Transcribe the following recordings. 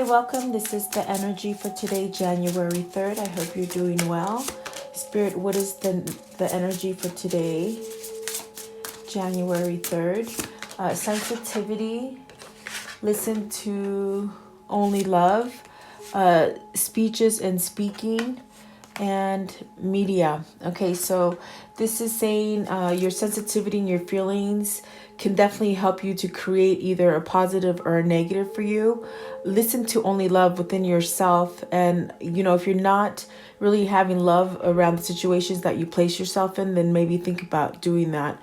welcome. This is the energy for today, January 3rd. I hope you're doing well. Spirit, what is the energy for today, January 3rd? Sensitivity, listen to only love, speeches and speaking, and media. Okay, so this is saying your sensitivity and your feelings can definitely help you to create either a positive or a negative for you. Listen to only love within yourself. And, if you're not really having love around the situations that you place yourself in, then maybe think about doing that.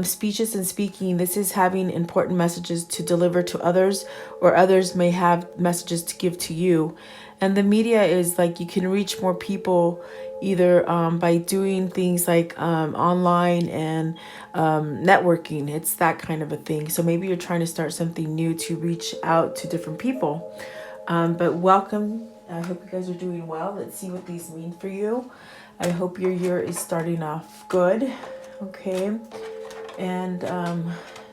Speeches and speaking, this is having important messages to deliver to others, or others may have messages to give to you. And the media is like you can reach more people either by doing things like online and networking. It's that kind of a thing. So maybe you're trying to start something new to reach out to different people. But welcome. I hope you guys are doing well. Let's see what these mean for you. I hope your year is starting off good. Okay. And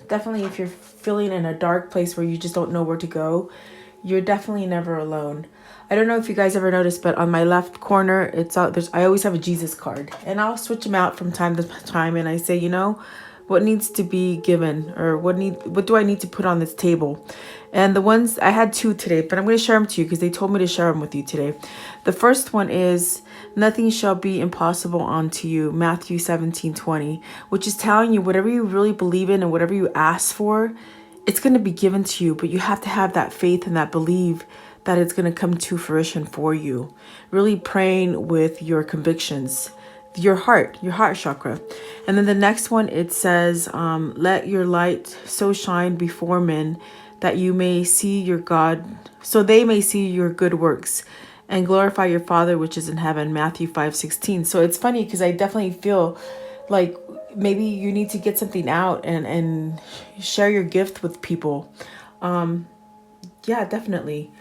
definitely if you're feeling in a dark place where you just don't know where to go, you're definitely never alone. I don't know if you guys ever noticed, but on my left corner, it's out. I always have a Jesus card, and I'll switch them out from time to time. And I say, what needs to be given, or what do I need to put on this table? And the ones I had two today, but I'm going to share them to you because they told me to share them with you today. The first one is nothing shall be impossible unto you, Matthew 17:20, which is telling you whatever you really believe in and whatever you ask for, it's going to be given to you. But you have to have that faith and that belief that it's going to come to fruition for you. Really praying with your convictions, your heart chakra. And then the next one, it says, let your light so shine before men that you may see your God, so they may see your good works and glorify your Father which is in heaven, Matthew 5:16. So it's funny because I definitely feel like maybe you need to get something out and share your gift with people. Yeah, definitely.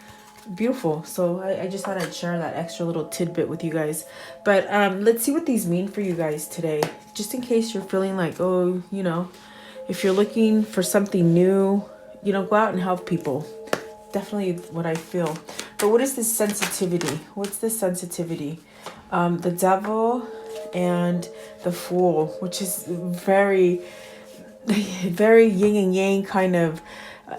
Beautiful. So I just thought I'd share that extra little tidbit with you guys. But let's see what these mean for you guys today. Just in case you're feeling like, if you're looking for something new, go out and help people. Definitely what I feel. But what is this sensitivity? What's this sensitivity? The devil and the fool, which is very, very yin and yang kind of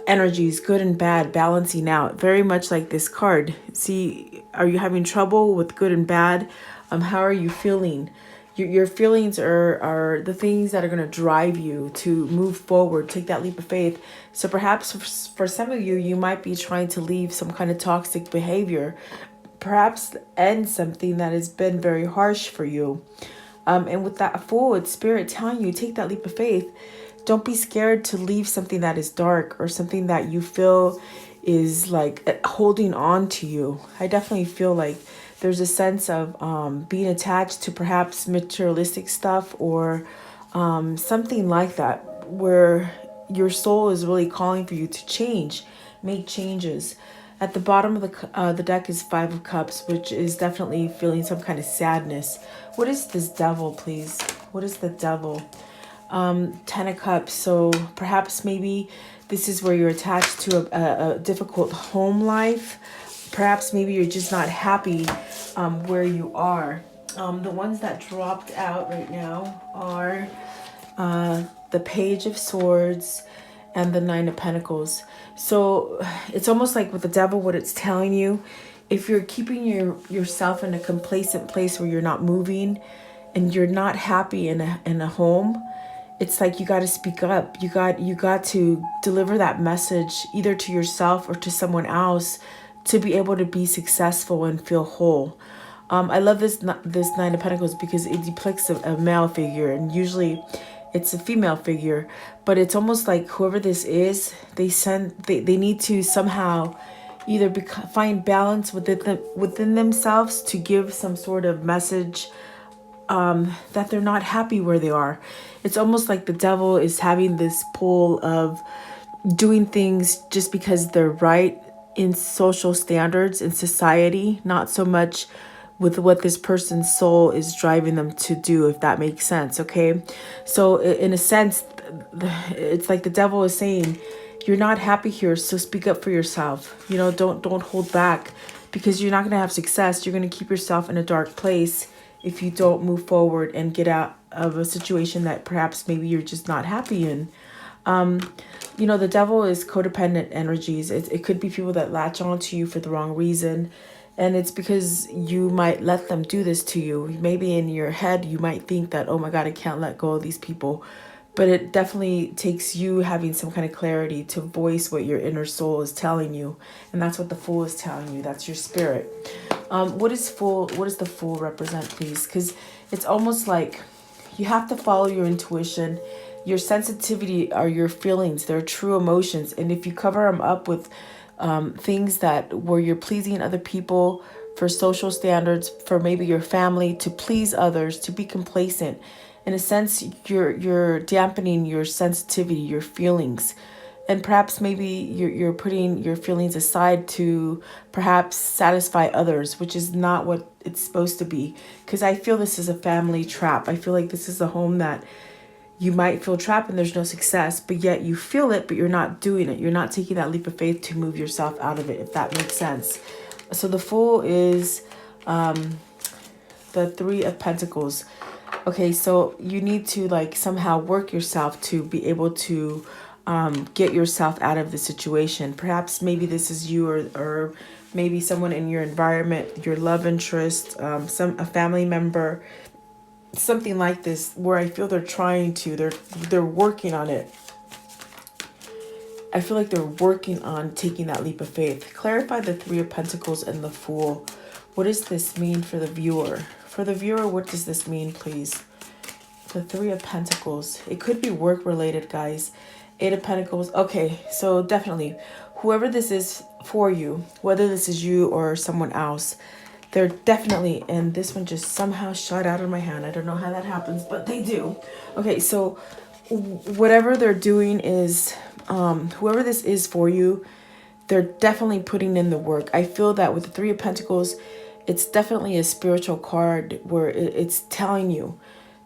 energies, good and bad, balancing out. Very much like this card. See, are you having trouble with good and bad? How are you feeling? Your feelings are the things that are going to drive you to move forward, take that leap of faith. So perhaps for some of you, you might be trying to leave some kind of toxic behavior, perhaps end something that has been very harsh for you. And with that fool, it's spirit telling you, take that leap of faith. Don't be scared to leave something that is dark or something that you feel is like holding on to you. I definitely feel like there's a sense of being attached to perhaps materialistic stuff or something like that, where your soul is really calling for you to change, make changes. At the bottom of the deck is 5 of Cups, which is definitely feeling some kind of sadness. What is this devil, please? What is the devil? 10 of Cups. So perhaps maybe this is where you're attached to a difficult home life. Perhaps maybe you're just not happy where you are. The ones that dropped out right now are the Page of Swords and the 9 of Pentacles. So it's almost like with the devil, what it's telling you, if you're keeping yourself in a complacent place where you're not moving and you're not happy in a home, it's like you got to speak up. You got to deliver that message either to yourself or to someone else to be able to be successful and feel whole. I love this 9 of Pentacles because it depicts a male figure, and usually it's a female figure, but it's almost like whoever this is, they need to somehow either find balance within themselves to give some sort of message that they're not happy where they are. It's almost like the devil is having this pull of doing things just because they're right in social standards in society, not so much with what this person's soul is driving them to do, if that makes sense. Okay, so in a sense, it's like the devil is saying you're not happy here, so speak up for yourself. You know, don't hold back, because you're not going to have success. You're going to keep yourself in a dark place if you don't move forward and get out of a situation that perhaps maybe you're just not happy in. You know, the devil is codependent energies. It could be people that latch on to you for the wrong reason. And it's because you might let them do this to you. Maybe in your head, you might think that, oh my God, I can't let go of these people. But it definitely takes you having some kind of clarity to voice what your inner soul is telling you. And that's what the Fool is telling you. That's your spirit. What does the Fool represent, please? Because it's almost like you have to follow your intuition. Your sensitivity are your feelings. They're true emotions. And if you cover them up with things that where you're pleasing other people for social standards, for maybe your family, to please others, to be complacent, in a sense, you're dampening your sensitivity, your feelings. And perhaps maybe you're putting your feelings aside to perhaps satisfy others, which is not what it's supposed to be. Because I feel this is a family trap. I feel like this is a home that you might feel trapped and there's no success, but yet you feel it, but you're not doing it. You're not taking that leap of faith to move yourself out of it, if that makes sense. So the Fool is the Three of Pentacles. Okay, so you need to like somehow work yourself to be able to get yourself out of the situation. Perhaps maybe this is you, or maybe someone in your environment, your love interest, a family member, something like this, where I feel they're working on it. I feel like they're working on taking that leap of faith. Clarify the Three of Pentacles and the Fool. What does this mean for the viewer? For the viewer, what does this mean, please? The Three of Pentacles. It could be work related, guys. Eight of Pentacles. Okay, so definitely, whoever this is for you, whether this is you or someone else, they're definitely, and this one just somehow shot out of my hand. I don't know how that happens, but they do. Okay, so whatever they're doing is, whoever this is for you, they're definitely putting in the work. I feel that with the Three of Pentacles, it's definitely a spiritual card where it's telling you,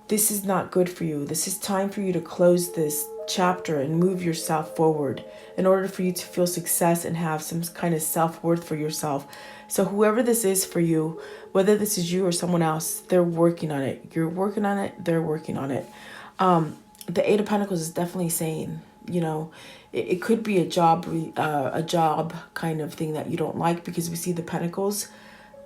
this is not good for you. This is time for you to close this chapter and move yourself forward in order for you to feel success and have some kind of self-worth for yourself. So whoever this is for you, whether this is you or someone else, they're working on it. You're working on it. They're working on it. The Eight of Pentacles is definitely saying, you know, it could be a job kind of thing that you don't like, because we see the Pentacles.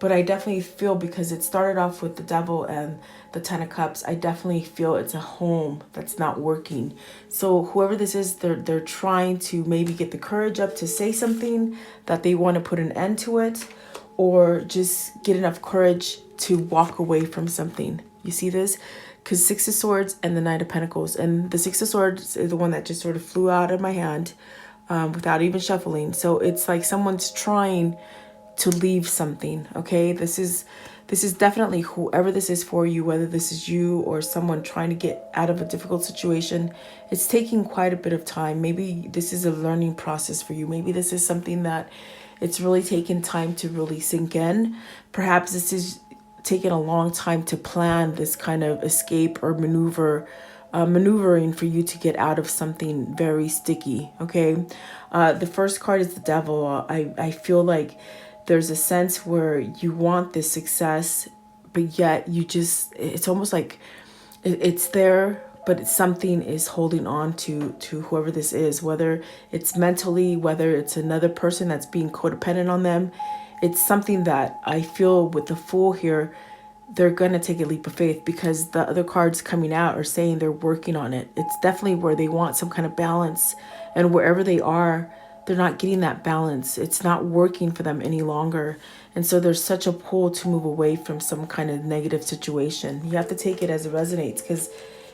But I definitely feel, because it started off with the Devil and the Ten of Cups, I definitely feel it's a home that's not working. So whoever this is, they're trying to maybe get the courage up to say something that they want to put an end to it, or just get enough courage to walk away from something. You see this? Because Six of Swords and the Knight of Pentacles. And the Six of Swords is the one that just sort of flew out of my hand without even shuffling. So it's like someone's trying to leave something. Okay, this is definitely whoever this is for you, whether this is you or someone trying to get out of a difficult situation. It's taking quite a bit of time. Maybe this is a learning process for you. Maybe this is something that it's really taken time to really sink in. Perhaps this is taking a long time to plan this kind of escape or maneuvering for you to get out of something very sticky. Okay, the first card is the Devil. I feel like there's a sense where you want this success, but yet it's almost like it's there, but something is holding on to whoever this is, whether it's mentally, whether it's another person that's being codependent on them. It's something that I feel with the Fool here, they're going to take a leap of faith, because the other cards coming out are saying they're working on it. It's definitely where they want some kind of balance, and wherever they are, they're not getting that balance. It's not working for them any longer. And so there's such a pull to move away from some kind of negative situation. You have to take it as it resonates, because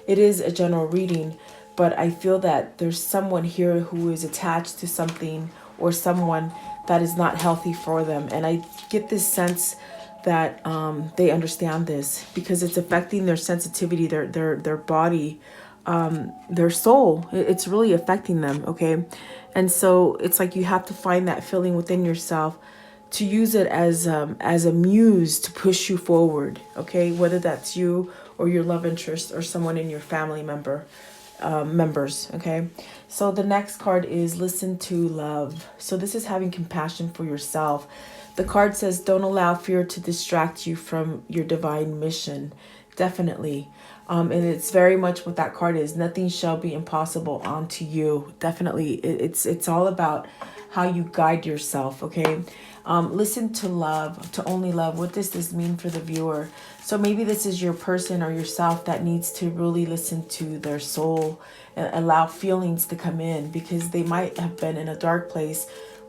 it is a general reading, but I feel that there's someone here who is attached to something or someone that is not healthy for them. And I get this sense that they understand this, because it's affecting their sensitivity, their body, their soul. It's really affecting them. Okay. And so it's like you have to find that feeling within yourself to use it as a muse to push you forward. Okay, whether that's you or your love interest or someone in your family member. members. Okay, so the next card is listen to love. So this is having compassion for yourself. The card says don't allow fear to distract you from your divine mission. Definitely. And it's very much what that card is. Nothing shall be impossible unto you. Definitely. It's all about how you guide yourself. Okay. Listen to love, to only love. What does this mean for the viewer? So maybe this is your person or yourself that needs to really listen to their soul and allow feelings to come in, because they might have been in a dark place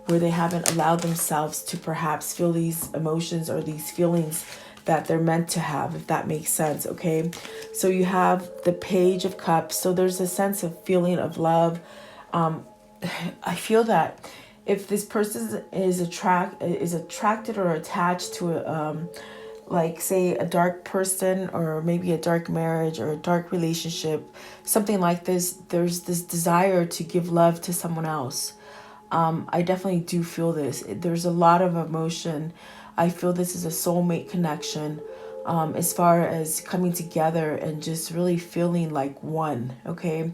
where they haven't allowed themselves to perhaps feel these emotions or these feelings that they're meant to have, if that makes sense. Okay, so you have the Page of Cups. So there's a sense of feeling of love. I feel that if this person is attracted or attached to a like say a dark person, or maybe a dark marriage or a dark relationship, something like this, there's this desire to give love to someone else. I definitely do feel this. There's a lot of emotion. I feel this is a soulmate connection, as far as coming together and just really feeling like one. Okay,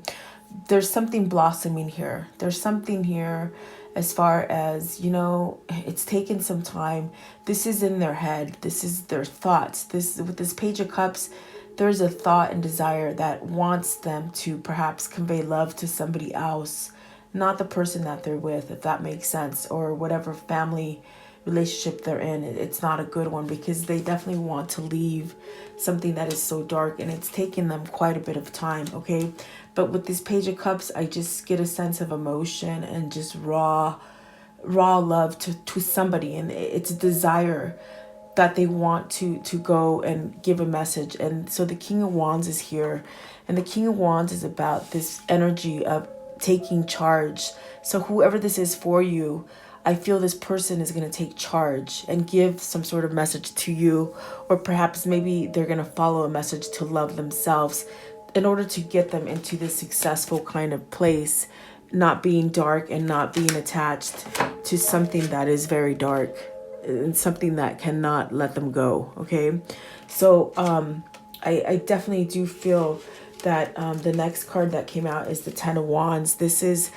there's something blossoming here. There's something here as far as, it's taken some time. This is in their head. This is their thoughts. With this Page of Cups, there's a thought and desire that wants them to perhaps convey love to somebody else, not the person that they're with, if that makes sense, or whatever family relationship they're in. It's not a good one, because they definitely want to leave something that is so dark, and it's taken them quite a bit of time. Okay, but with this Page of Cups, I just get a sense of emotion and just raw love to somebody, and it's a desire that they want to go and give a message. And so the King of Wands is here, and the King of Wands is about this energy of taking charge. So whoever this is for you, I feel this person is going to take charge and give some sort of message to you, or perhaps maybe they're going to follow a message to love themselves in order to get them into this successful kind of place, not being dark and not being attached to something that is very dark and something that cannot let them go. Okay, so I definitely do feel that the next card that came out is the Ten of Wands. This is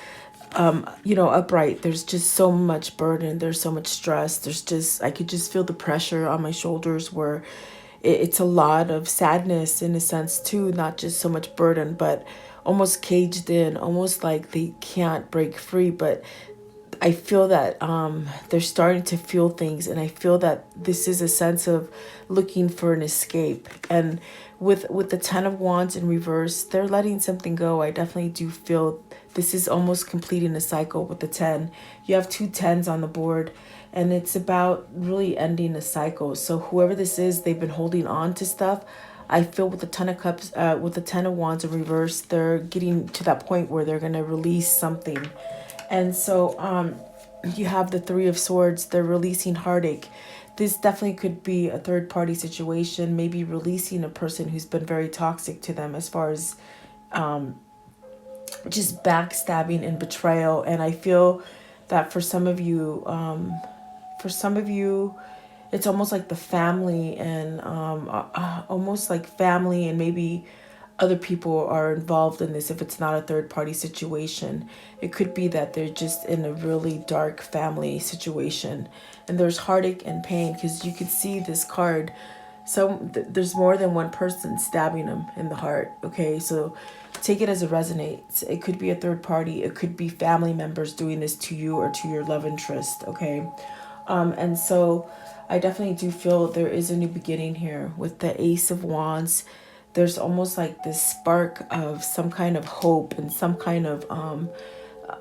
upright. There's just so much burden. There's so much stress. I could just feel the pressure on my shoulders, where it's a lot of sadness in a sense too, not just so much burden, but almost caged in, almost like they can't break free. But I feel that they're starting to feel things, and I feel that this is a sense of looking for an escape. And with the Ten of Wands in reverse, they're letting something go. I definitely do feel this is almost completing a cycle with the 10. You have 2 10s on the board, and it's about really ending a cycle. So whoever this is, they've been holding on to stuff. I feel with the Ten of Cups, with the Ten of Wands in reverse, they're getting to that point where they're going to release something. And so you have the Three of Swords. They're releasing heartache. This definitely could be a third-party situation, maybe releasing a person who's been very toxic to them, as far as just backstabbing and betrayal. And I feel that for some of you, it's almost like the family, and almost like family and maybe other people are involved in this. If it's not a third party situation, it could be that they're just in a really dark family situation, and there's heartache and pain, because you could see this card. So there's more than one person stabbing them in the heart. Okay, so take it as it resonates. It could be a third party. It could be family members doing this to you or to your love interest. Okay, and so I definitely do feel there is a new beginning here with the Ace of Wands. There's almost like this spark of some kind of hope and some kind of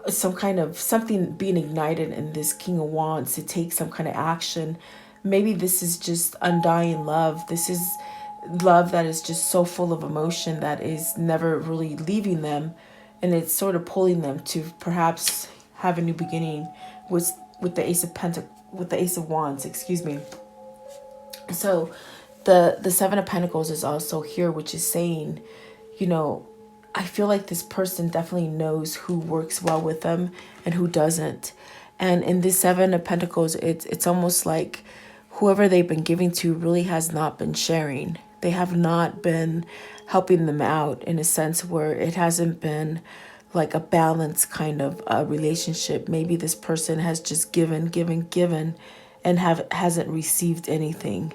something being ignited in this King of Wands to take some kind of action. Maybe this is just undying love. This is love that is just so full of emotion that is never really leaving them, and it's sort of pulling them to perhaps have a new beginning with the Ace of Wands, excuse me. So the Seven of Pentacles is also here, which is saying, I feel like this person definitely knows who works well with them and who doesn't. And in this Seven of Pentacles, it's almost like whoever they've been giving to really has not been sharing. They have not been helping them out in a sense where it hasn't been like a balanced kind of relationship. Maybe this person has just given, and hasn't received anything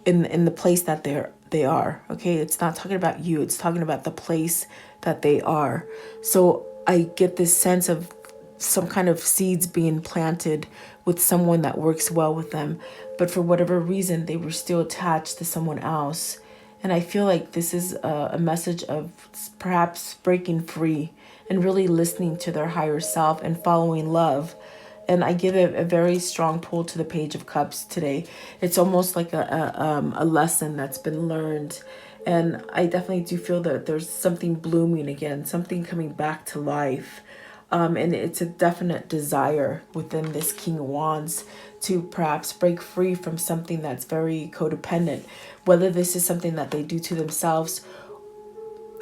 in the place that they are. Okay, it's not talking about you. It's talking about the place that they are. So I get this sense of some kind of seeds being planted with someone that works well with them, but for whatever reason they were still attached to someone else. And I feel like this is a message of perhaps breaking free and really listening to their higher self and following love. And I give it a very strong pull to the Page of Cups today. It's almost like a lesson that's been learned. And I definitely do feel that there's something blooming again, something coming back to life. And it's a definite desire within this King of Wands to perhaps break free from something that's very codependent. Whether this is something that they do to themselves,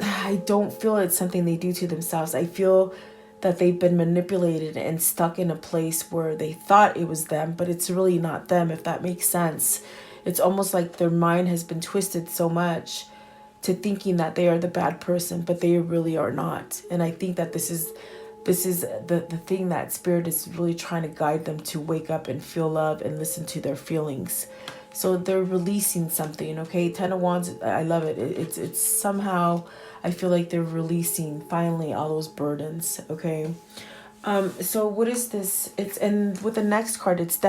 I don't feel it's something they do to themselves. I feel that they've been manipulated and stuck in a place where they thought it was them, but it's really not them, if that makes sense. It's almost like their mind has been twisted so much to thinking that they are the bad person, but they really are not. And I think that this is the thing that Spirit is really trying to guide them to wake up and feel love and listen to their feelings. So they're releasing something, okay? Ten of Wands, I love it. It's somehow, I feel like they're releasing finally all those burdens, okay? So what is this? And with the next card, it's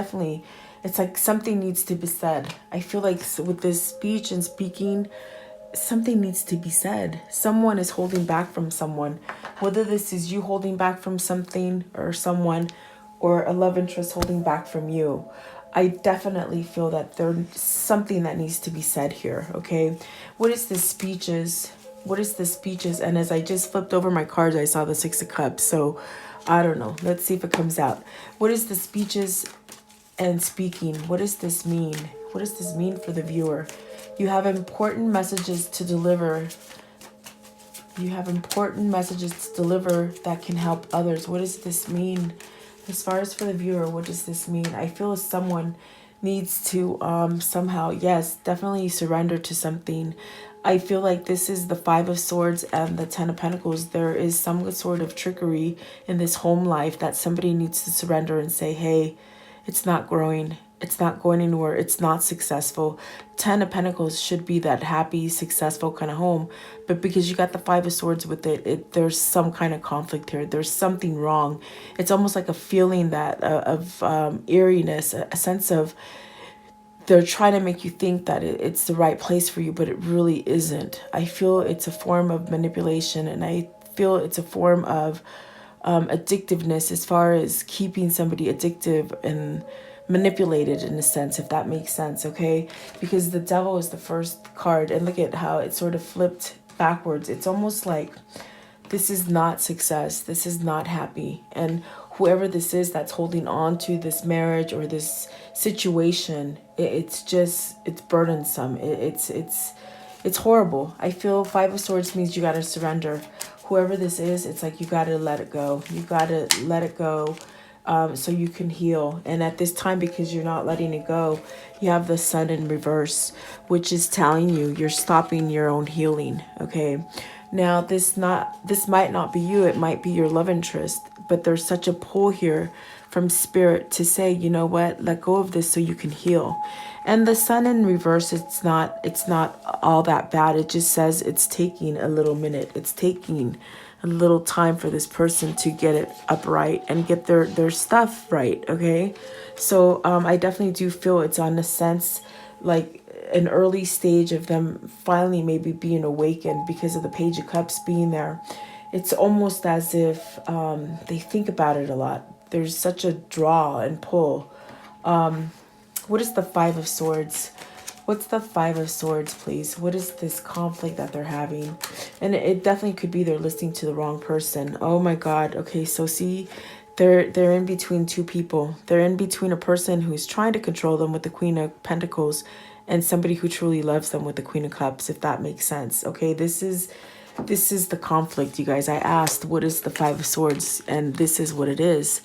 like something needs to be said. I feel like with this speech and speaking, something needs to be said. Someone is holding back from someone. Whether this is you holding back from something or someone, or a love interest holding back from you. I definitely feel that there's something that needs to be said here, okay? What is the speeches? What is the speeches? And as I just flipped over my cards, I saw the Six of Cups. So I don't know. Let's see if it comes out. What is the speeches and speaking? What does this mean? What does this mean for the viewer? You have important messages to deliver. You have important messages to deliver that can help others. What does this mean? As far as for the viewer, what does this mean? I feel someone needs to somehow, yes, definitely surrender to something. I feel like this is the Five of Swords and the Ten of Pentacles. There is some sort of trickery in this home life that somebody needs to surrender and say, hey, it's not growing. It's not going anywhere. It's not successful. Ten of Pentacles should be that happy, successful kind of home. But because you got the Five of Swords with it, there's some kind of conflict here. There's something wrong. It's almost like a feeling that of eeriness, a sense of they're trying to make you think that it's the right place for you, but it really isn't. I feel it's a form of manipulation, and I feel it's a form of addictiveness as far as keeping somebody addictive and manipulated in a sense, if that makes sense, okay? Because the Devil is the first card, and look at how it sort of flipped backwards. It's almost like this is not success. This is not happy. And whoever this is that's holding on to this marriage or this situation, it's burdensome. It's horrible. I feel Five of Swords means you got to surrender. Whoever this is, it's like you got to let it go. You got to let it go so you can heal. And at this time, because you're not letting it go, you have the Sun in reverse, which is telling you you're stopping your own healing, okay? Now, this might not be you. It might be your love interest. But there's such a pull here from Spirit to say, you know what, let go of this so you can heal. And the Sun in reverse, it's not all that bad. It just says it's taking a little minute. It's taking a little time for this person to get it upright and get their stuff right, okay? So I definitely do feel it's on a sense like an early stage of them finally maybe being awakened because of the Page of Cups being there. It's almost as if they think about it a lot. There's such a draw and pull. What is the Five of Swords? What's the Five of Swords, please? What is this conflict that they're having? And it definitely could be they're listening to the wrong person. Oh my God. Okay, so see, they're in between two people. They're in between a person who's trying to control them with the Queen of Pentacles and somebody who truly loves them with the Queen of Cups, if that makes sense. Okay, this is the conflict, you guys. I asked, what is the Five of Swords? And this is what it is.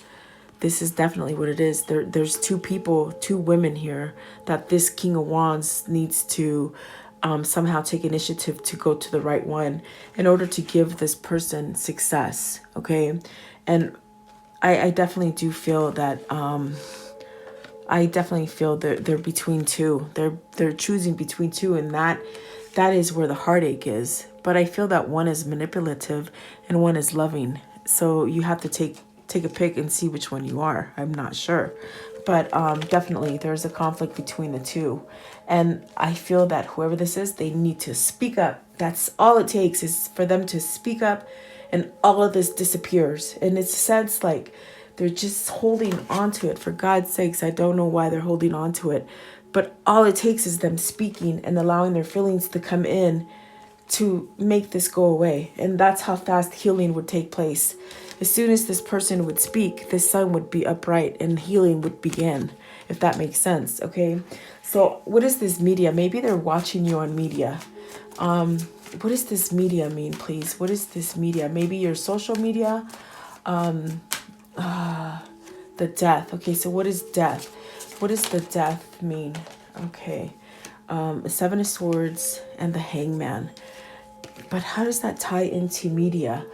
This is definitely what it is. There's two people, two women here that this King of Wands needs to somehow take initiative to go to the right one in order to give this person success. Okay. And I definitely do feel that I definitely feel they're between two. They're choosing between two, and that is where the heartache is. But I feel that one is manipulative and one is loving. So you have to take a pick and see which one you are. I'm not sure. But definitely there's a conflict between the two. And I feel that whoever this is, they need to speak up. That's all it takes, is for them to speak up, and all of this disappears. And it's a sense like they're just holding on to it. For God's sakes, I don't know why they're holding on to it. But all it takes is them speaking and allowing their feelings to come in to make this go away. And that's how fast healing would take place. As soon as this person would speak, the sun would be upright and healing would begin, if that makes sense. Okay. So what is this media? Maybe they're watching you on media. What does this media mean, please? What is this media? Maybe your social media. The death. Okay, so what is death? What does the death mean? Okay. Seven of Swords and the Hangman. But how does that tie into media?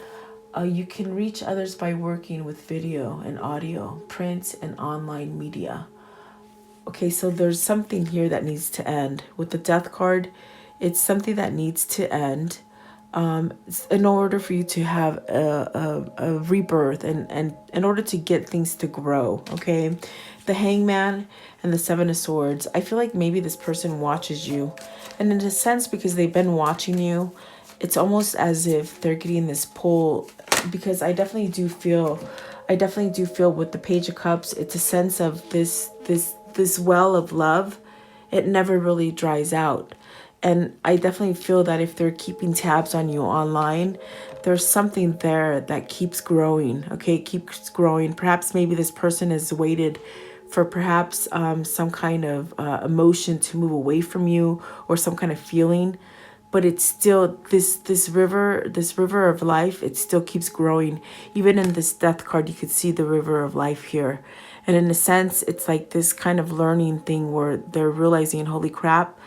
You can reach others by working with video and audio, print and online media. Okay, so there's something here that needs to end. With the death card, it's something that needs to end in order for you to have a rebirth and in order to get things to grow. Okay, the Hangman and the Seven of Swords. I feel like maybe this person watches you, and in a sense, because they've been watching you, it's almost as if they're getting this pull. Because I definitely do feel with the Page of Cups, it's a sense of this well of love. It never really dries out. And I definitely feel that if they're keeping tabs on you online, there's something there that keeps growing. Okay, keeps growing. Perhaps maybe this person has waited for perhaps some kind of emotion to move away from you, or some kind of feeling. But it's still this river of life. It still keeps growing. Even in this death card, you could see the river of life here. And in a sense, it's like this kind of learning thing where they're realizing, holy crap,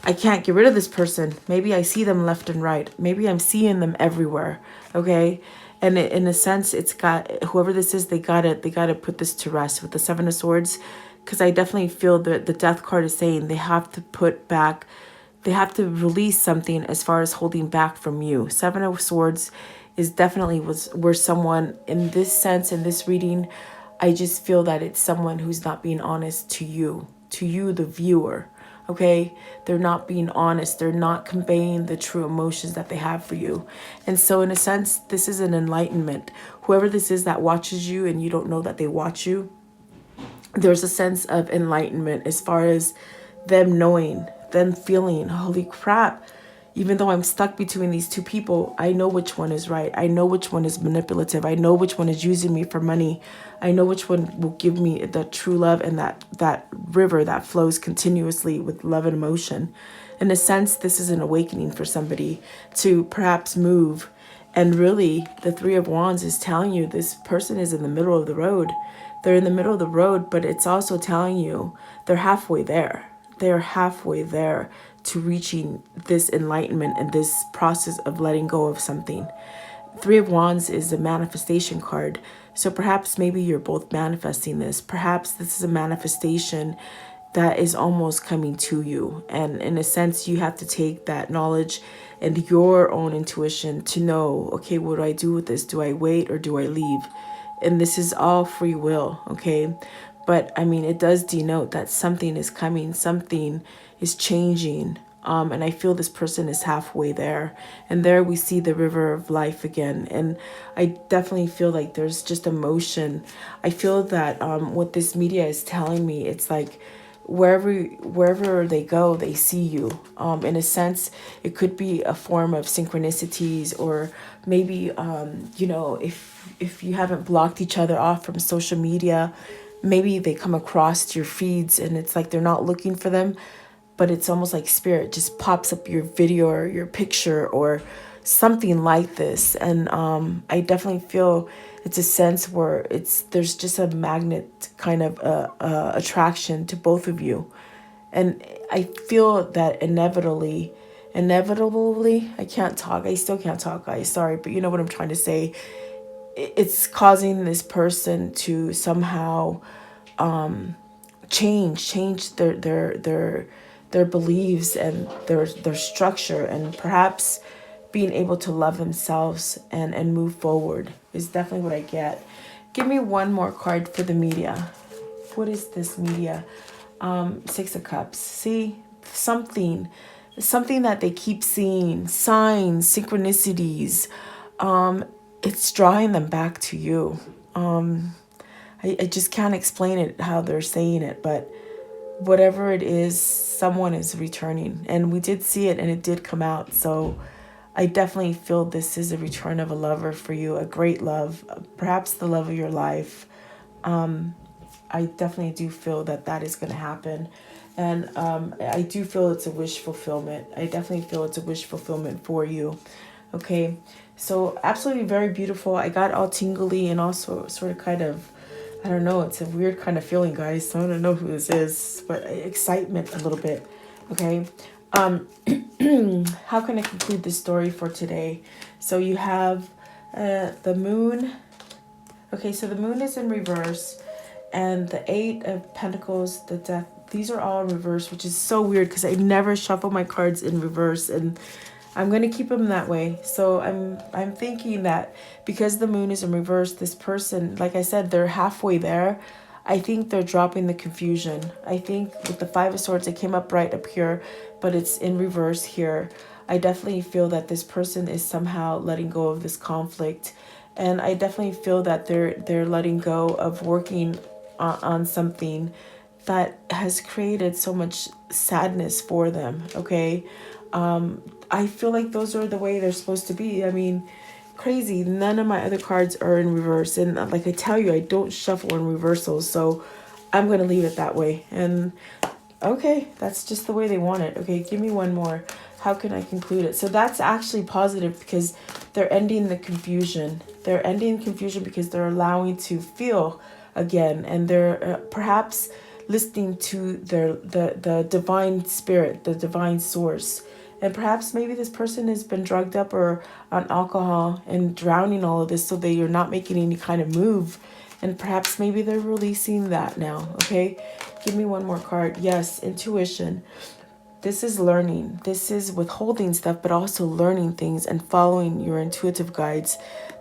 I can't get rid of this person. Maybe I see them left and right. Maybe I'm seeing them everywhere. Okay. And in a sense, it's got, whoever this is, they gotta put this to rest with the Seven of Swords. Because I definitely feel that the death card is saying they have to put back, they have to release something as far as holding back from you. Seven of Swords is definitely where someone, in this sense, in this reading, I just feel that it's someone who's not being honest to you, the viewer. Okay, they're not being honest. They're not conveying the true emotions that they have for you. And so in a sense, this is an enlightenment. Whoever this is that watches you and you don't know that they watch you, there's a sense of enlightenment as far as them knowing, them feeling, holy crap, even though I'm stuck between these two people, I know which one is right. I know which one is manipulative. I know which one is using me for money. I know which one will give me the true love and that river that flows continuously with love and emotion. In a sense, this is an awakening for somebody to perhaps move. And really, the Three of Wands is telling you this person is in the middle of the road. They're in the middle of the road, but it's also telling you they're halfway there. They're halfway there to reaching this enlightenment and this process of letting go of something. Three of Wands is a manifestation card. So perhaps maybe you're both manifesting this. Perhaps this is a manifestation that is almost coming to you. And in a sense, you have to take that knowledge and your own intuition to know, okay, what do I do with this? Do I wait or do I leave? And this is all free will, okay? But I mean, it does denote that something is coming, something is changing. And I feel this person is halfway there. And there we see the river of life again. And I definitely feel like there's just emotion. I feel that what this media is telling me, it's like wherever they go, they see you. In a sense, it could be a form of synchronicities, or maybe, you know, if you haven't blocked each other off from social media, maybe they come across your feeds and it's like they're not looking for them, but it's almost like spirit just pops up your video or your picture or something like this. And I definitely feel it's a sense where there's just a magnet kind of attraction to both of you. And I feel that inevitably, I can't talk. I still can't talk, guys. Sorry, but you know what I'm trying to say. It's causing this person to somehow change their beliefs and their structure, and perhaps being able to love themselves and move forward is definitely what I get. Give me one more card for the media. What is this media? Six of Cups. See, something that they keep seeing, signs, synchronicities. It's drawing them back to you. I just can't explain it how they're saying it, but whatever it is, someone is returning. And we did see it and it did come out. So I definitely feel this is a return of a lover for you, a great love, perhaps the love of your life. I definitely do feel that is going to happen. And I do feel it's a wish fulfillment. I definitely feel it's a wish fulfillment for you. Okay, so absolutely very beautiful. I got all tingly and also sort of kind of, I don't know, it's a weird kind of feeling, guys. So I don't know who this is, but excitement a little bit. Okay, how can I conclude this story for today? So you have the moon. Okay, so the moon is in reverse, and the Eight of Pentacles, the Death. These are all in reverse, which is so weird because I never shuffle my cards in reverse, and I'm going to keep them that way. So I'm thinking that because the moon is in reverse, this person, like I said, they're halfway there. I think they're dropping the confusion. I think with the Five of Swords, it came up right up here, but it's in reverse here. I definitely feel that this person is somehow letting go of this conflict. And I definitely feel that they're letting go of working on something that has created so much sadness for them, okay? I feel like those are the way they're supposed to be. I mean, crazy. None of my other cards are in reverse. And like I tell you, I don't shuffle in reversals. So I'm going to leave it that way. And okay, that's just the way they want it. Okay, give me one more. How can I conclude it? So that's actually positive because they're ending the confusion. They're ending confusion because they're allowing to feel again. And they're perhaps listening to the divine spirit, the divine source. And perhaps maybe this person has been drugged up or on alcohol and drowning all of this so they are not making any kind of move. And perhaps maybe they're releasing that now, okay? Give me one more card. Yes, intuition. This is learning. This is withholding stuff, but also learning things and following your intuitive guides.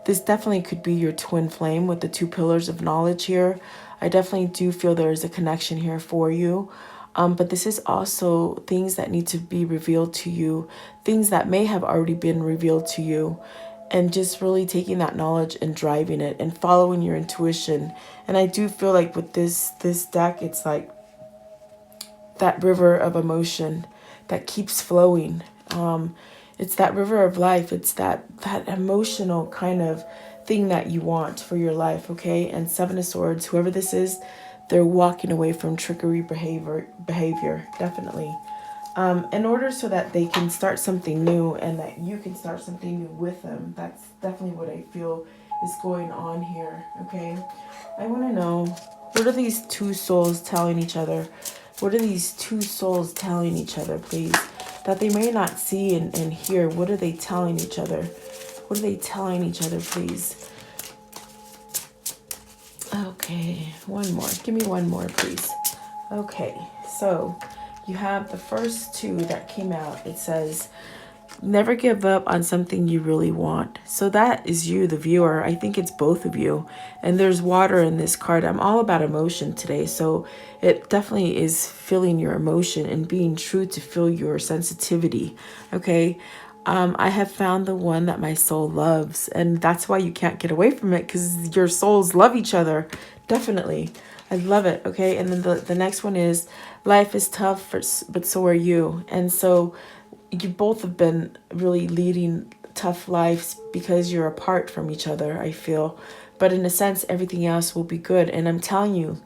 This definitely could be your twin flame with the two pillars of knowledge here. I definitely do feel there is a connection here for you. But this is also things that need to be revealed to you, things that may have already been revealed to you, and just really taking that knowledge and driving it and following your intuition. And I do feel like with this deck, it's like that river of emotion that keeps flowing. It's that river of life. It's that emotional kind of thing that you want for your life, okay? And Seven of Swords, whoever this is, they're walking away from trickery behavior, definitely. In order so that they can start something new and that you can start something new with them. That's definitely what I feel is going on here, okay? I want to know, what are these two souls telling each other? What are these two souls telling each other, please? That they may not see and hear. What are they telling each other? What are they telling each other, please? Okay, one more. Give me one more, please. Okay, so you have the first two that came out. It says, never give up on something you really want. So that is you, the viewer. I think it's both of you. And there's water in this card. I'm all about emotion today. So it definitely is feeling your emotion and being true to feel your sensitivity. Okay. I have found the one that my soul loves, and that's why you can't get away from it, because your souls love each other. Definitely. I love it. Okay. And then the next one is, life is tough, but so are you. And so you both have been really leading tough lives because you're apart from each other, I feel. But in a sense, everything else will be good. And I'm telling you,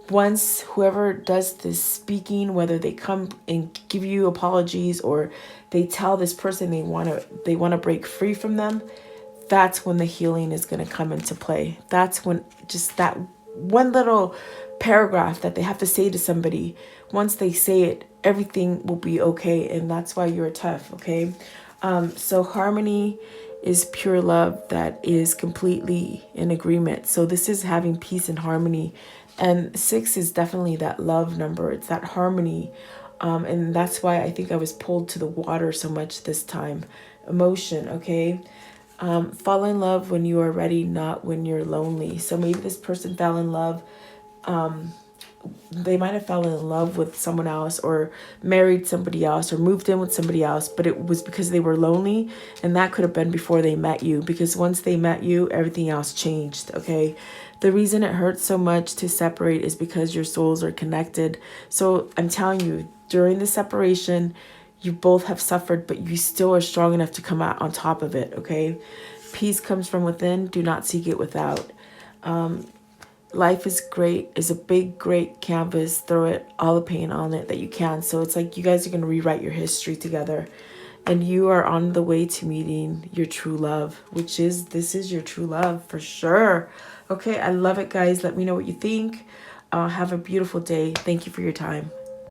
once whoever does this speaking, whether they come and give you apologies or they tell this person they want to break free from them, that's when the healing is going to come into play. That's when just that one little paragraph that they have to say to somebody. Once they say it, everything will be okay. And that's why you're tough, okay? So harmony is pure love that is completely in agreement. So this is having peace and harmony. And 6 is definitely that love number. It's that harmony. And that's why I think I was pulled to the water so much this time. Emotion, okay? Fall in love when you are ready, not when you're lonely. So maybe this person fell in love. They might have fallen in love with someone else or married somebody else or moved in with somebody else, but it was because they were lonely, and that could have been before they met you, because once they met you, everything else changed, okay? The reason it hurts so much to separate is because your souls are connected. So I'm telling you, during the separation, you both have suffered, but you still are strong enough to come out on top of it, okay? Peace comes from within. Do not seek it without. Life is great, is a big, great canvas. Throw it, all the paint on it that you can. So it's like you guys are going to rewrite your history together. And you are on the way to meeting your true love, which is, this is your true love for sure. Okay, I love it, guys. Let me know what you think. Have a beautiful day. Thank you for your time.